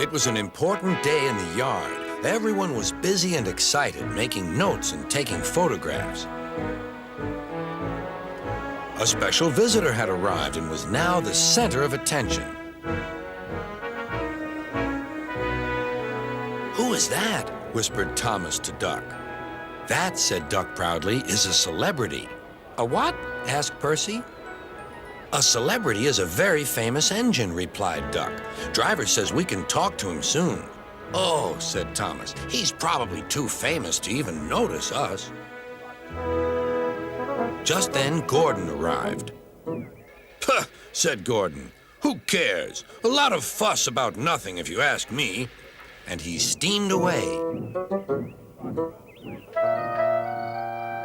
It was an important day in the yard. Everyone was busy and excited, making notes and taking photographs. A special visitor had arrived and was now the center of attention. "Who is that?" whispered Thomas to Duck. "That," said Duck proudly, "is a celebrity." "A what?" asked Percy. "A celebrity is a very famous engine," replied Duck. "Driver says we can talk to him soon." "Oh," said Thomas, "he's probably too famous to even notice us." Just then, Gordon arrived. "Puh," said Gordon. "Who cares? A lot of fuss about nothing, if you ask me." And he steamed away.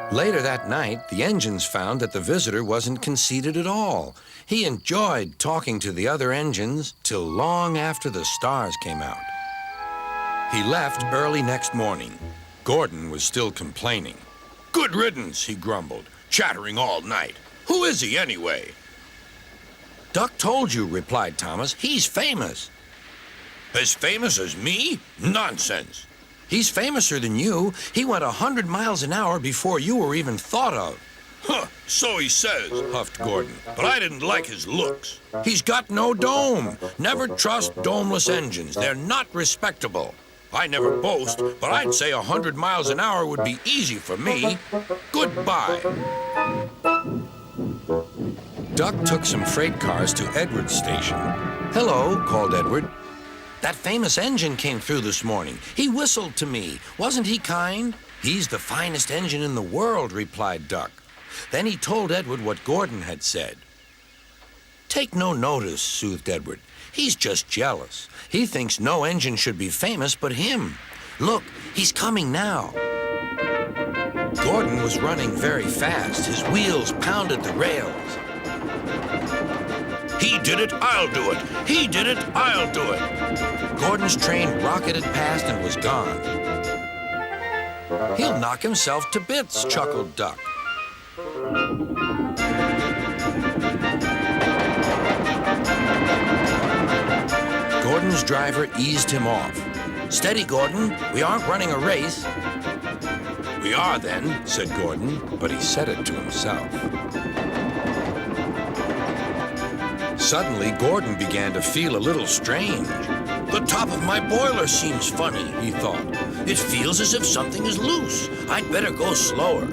Later that night, the engines found that the visitor wasn't conceited at all. He enjoyed talking to the other engines till long after the stars came out. He left early next morning. Gordon was still complaining. "Good riddance," he grumbled, "chattering all night. Who is he anyway?" "Duck told you," replied Thomas. "He's famous." "As famous as me? Nonsense." "He's famouser than you. He went 100 miles an hour before you were even thought of." "Huh, so he says," huffed Gordon, "but I didn't like his looks. He's got no dome. Never trust domeless engines. They're not respectable. I never boast, but I'd say 100 miles an hour would be easy for me. Goodbye." Duck took some freight cars to Edward's station. "Hello," called Edward. "That famous engine came through this morning. He whistled to me. Wasn't he kind?" "He's the finest engine in the world," replied Duck. Then he told Edward what Gordon had said. "Take no notice," soothed Edward. "He's just jealous. He thinks no engine should be famous but him. Look, he's coming now." Gordon was running very fast. His wheels pounded the rails. "He did it, I'll do it. He did it, I'll do it." Gordon's train rocketed past and was gone. "He'll knock himself to bits," chuckled Duck. Gordon's driver eased him off. "Steady, Gordon. We aren't running a race." "We are then," said Gordon, but he said it to himself. Suddenly, Gordon began to feel a little strange. "The top of my boiler seems funny," he thought. "It feels as if something is loose. I'd better go slower."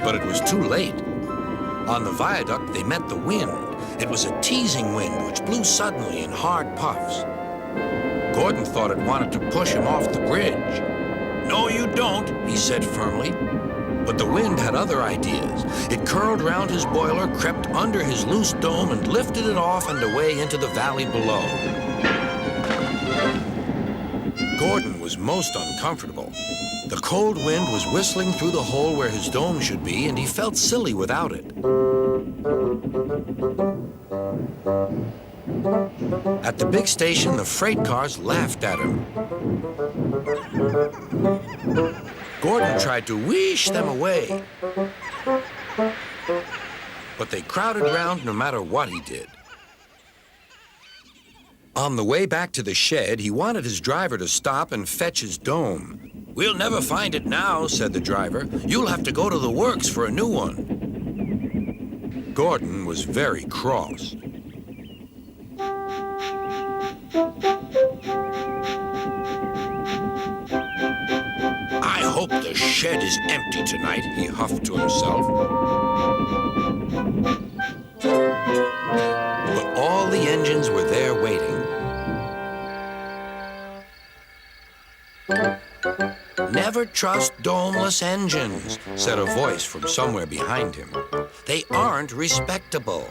But it was too late. On the viaduct, they met the wind. It was a teasing wind which blew suddenly in hard puffs. Gordon thought it wanted to push him off the bridge. "No, you don't," he said firmly. But the wind had other ideas. It curled round his boiler, crept under his loose dome, and lifted it off and away into the valley below. Gordon was most uncomfortable. The cold wind was whistling through the hole where his dome should be, and he felt silly without it. At the big station, the freight cars laughed at him. Gordon tried to wheesh them away, but they crowded round no matter what he did. On the way back to the shed, he wanted his driver to stop and fetch his dome. "We'll never find it now," said the driver. "You'll have to go to the works for a new one." Gordon was very cross. "I hope the shed is empty tonight," he huffed to himself. But all the engines were there waiting. "Never trust domeless engines," said a voice from somewhere behind him. "They aren't respectable."